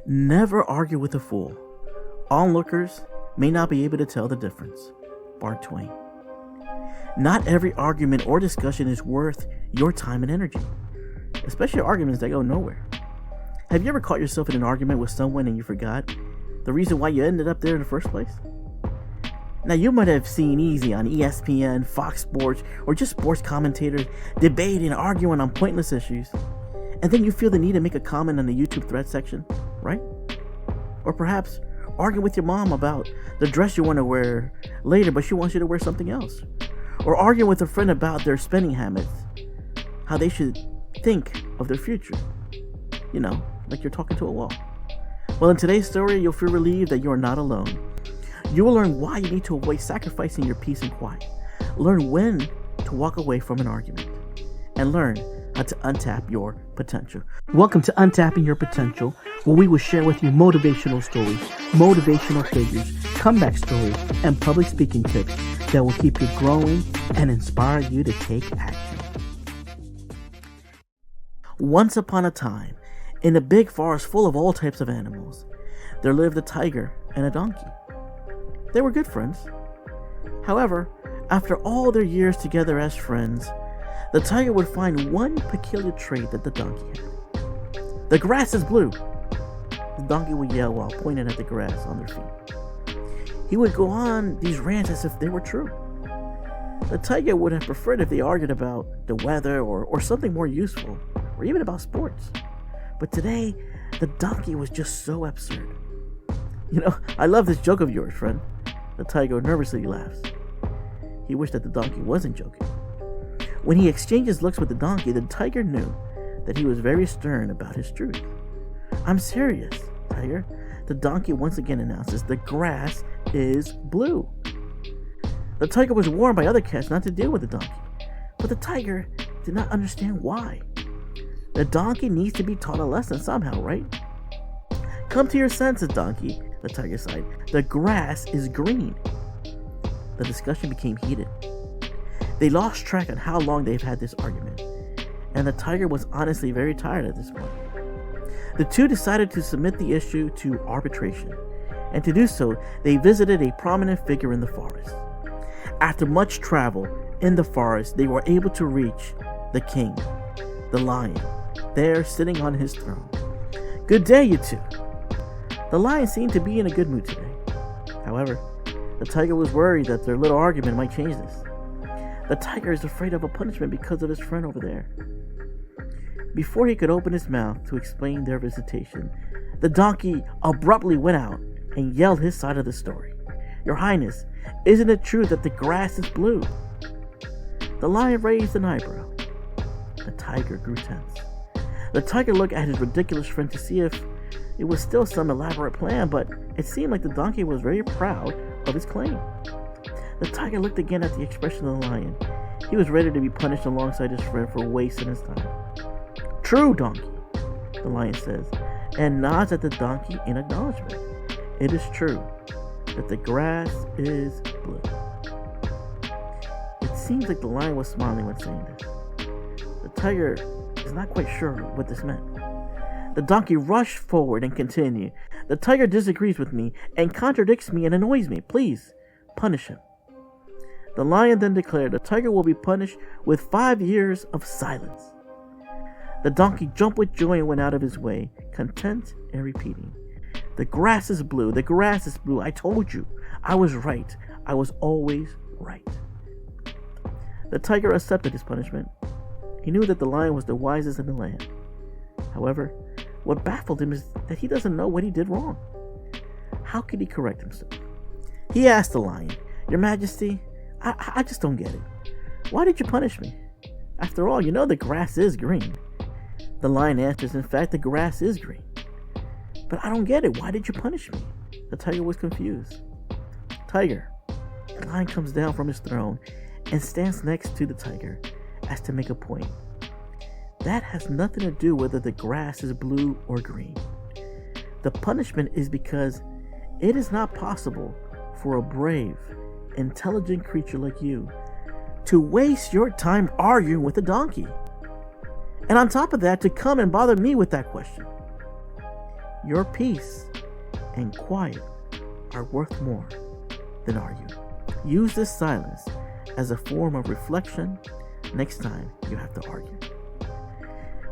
Never argue with a fool. Onlookers may not be able to tell the difference. Mark Twain. Not every argument or discussion is worth your time and energy, especially arguments that go nowhere. Have you ever caught yourself in an argument with someone and you forgot the reason why you ended up there in the first place? Now, you might have seen Easy on ESPN, Fox Sports, or just sports commentators debating and arguing on pointless issues, and then you feel the need to make a comment on the YouTube thread section, right? Or perhaps argue with your mom about the dress you want to wear later, but she wants you to wear something else. Or argue with a friend about their spending habits, how they should think of their future. You know, like you're talking to a wall. Well, in today's story, you'll feel relieved that you are not alone. You will learn why you need to avoid sacrificing your peace and quiet. Learn when to walk away from an argument. And learn how to untap your potential. Welcome to Untapping Your Potential, where we will share with you motivational stories, motivational figures, comeback stories, and public speaking tips that will keep you growing and inspire you to take action. Once upon a time, in a big forest full of all types of animals, there lived a tiger and a donkey. They were good friends. However, after all their years together as friends, the tiger would find one peculiar trait that the donkey had. The grass is blue. The donkey would yell while pointing at the grass on their feet. He would go on these rants as if they were true. The tiger would have preferred if they argued about the weather or something more useful, or even about sports. But today, the donkey was just so absurd. You know, I love this joke of yours, friend. The tiger nervously laughs. He wished that the donkey wasn't joking. When he exchanges looks with the donkey, the tiger knew that he was very stern about his truth. "I'm serious, tiger," the donkey once again announces. "The grass is blue." The tiger was warned by other cats not to deal with the donkey, but the tiger did not understand why. The donkey needs to be taught a lesson somehow, right? "Come to your senses, donkey," the tiger sighed. "The grass is green." The discussion became heated. They lost track on how long they've had this argument, and the tiger was honestly very tired at this point. The two decided to submit the issue to arbitration, and to do so, they visited a prominent figure in the forest. After much travel in the forest, they were able to reach the king, the lion, there sitting on his throne. "Good day, you two." The lion seemed to be in a good mood today. However, the tiger was worried that their little argument might change this. The tiger is afraid of a punishment because of his friend over there. Before he could open his mouth to explain their visitation, the donkey abruptly went out and yelled his side of the story. "Your Highness, isn't it true that the grass is blue?" The lion raised an eyebrow. The tiger grew tense. The tiger looked at his ridiculous friend to see if it was still some elaborate plan, but it seemed like the donkey was very proud of his claim. The tiger looked again at the expression of the lion. He was ready to be punished alongside his friend for wasting his time. "True, donkey," the lion says, and nods at the donkey in acknowledgement. "It is true that the grass is blue." It seems like the lion was smiling when saying this. The tiger is not quite sure what this meant. The donkey rushed forward and continued. "The tiger disagrees with me and contradicts me and annoys me. Please, punish him." The lion then declared the tiger will be punished with 5 years of silence. The donkey jumped with joy and went out of his way, content and repeating, "The grass is blue, the grass is blue. I told you. I was right. I was always right." The tiger accepted his punishment. He knew that the lion was the wisest in the land. However, what baffled him is that he doesn't know what he did wrong. How could he correct himself? He asked the lion, "Your Majesty, I just don't get it. Why did you punish me? After all, you know the grass is green." The lion answers, "In fact, the grass is green. But I don't get it. Why did you punish me?" The tiger was confused. "Tiger." The lion comes down from his throne and stands next to the tiger as to make a point. "That has nothing to do whether the grass is blue or green. The punishment is because it is not possible for a brave, intelligent creature like you to waste your time arguing with a donkey. And on top of that, to come and bother me with that question. Your peace and quiet are worth more than arguing. Use this silence as a form of reflection next time you have to argue.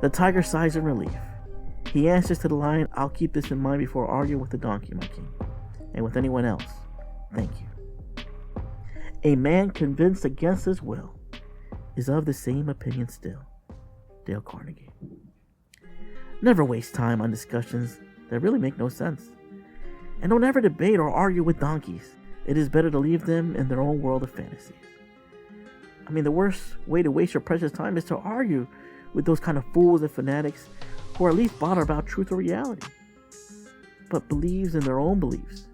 The tiger sighs in relief. He answers to the lion, "I'll keep this in mind before arguing with the donkey, my king, and with anyone else. Thank you." A man convinced against his will is of the same opinion still. Dale Carnegie. Never waste time on discussions that really make no sense. And don't ever debate or argue with donkeys. It is better to leave them in their own world of fantasies. I mean, the worst way to waste your precious time is to argue with those kind of fools and fanatics who are at least bothered about truth or reality, but believes in their own beliefs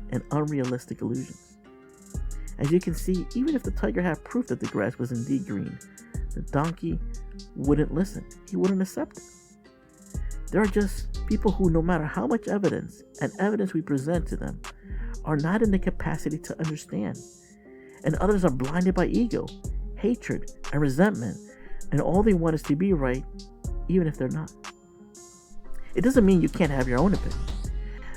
and unrealistic illusions. As you can see, even if the tiger had proof that the grass was indeed green, the donkey wouldn't listen. He wouldn't accept it. There are just people who, no matter how much evidence we present to them, are not in the capacity to understand. And others are blinded by ego, hatred, and resentment, and all they want is to be right, even if they're not. It doesn't mean you can't have your own opinion.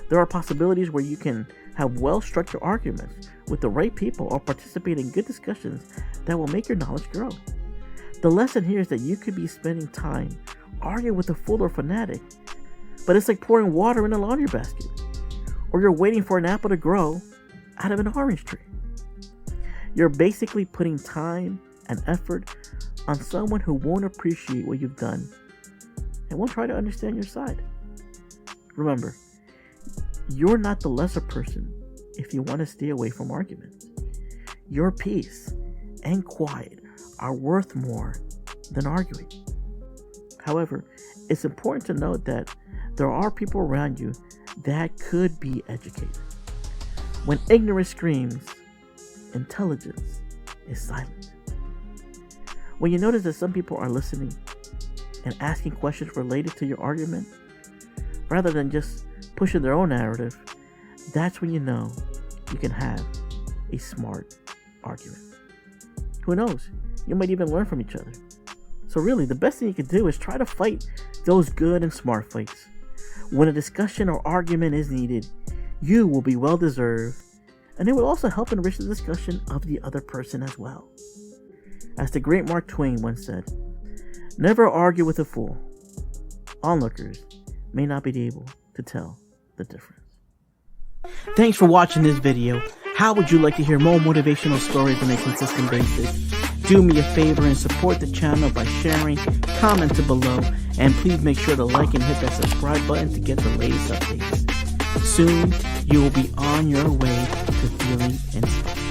There are possibilities where you can have well-structured arguments with the right people or participate in good discussions that will make your knowledge grow. The lesson here is that you could be spending time arguing with a fool or fanatic, but it's like pouring water in a laundry basket, or you're waiting for an apple to grow out of an orange tree. You're basically putting time and effort on someone who won't appreciate what you've done and won't try to understand your side. Remember, you're not the lesser person if you want to stay away from arguments. Your peace and quiet are worth more than arguing. However, it's important to note that there are people around you that could be educated. When ignorance screams, intelligence is silent. When you notice that some people are listening and asking questions related to your argument, rather than just pushing their own narrative, that's when you know you can have a smart argument. Who knows? You might even learn from each other. So really, the best thing you can do is try to fight those good and smart fights. When a discussion or argument is needed, you will be well deserved, and it will also help enrich the discussion of the other person as well. As the great Mark Twain once said, "Never argue with a fool. Onlookers may not be able to tell the difference." Thanks for watching this video. How would you like to hear more motivational stories on a consistent basis? Do me a favor and support the channel by sharing, commenting below, and please make sure to like and hit that subscribe button to get the latest updates. Soon, you will be on your way to feeling inspired.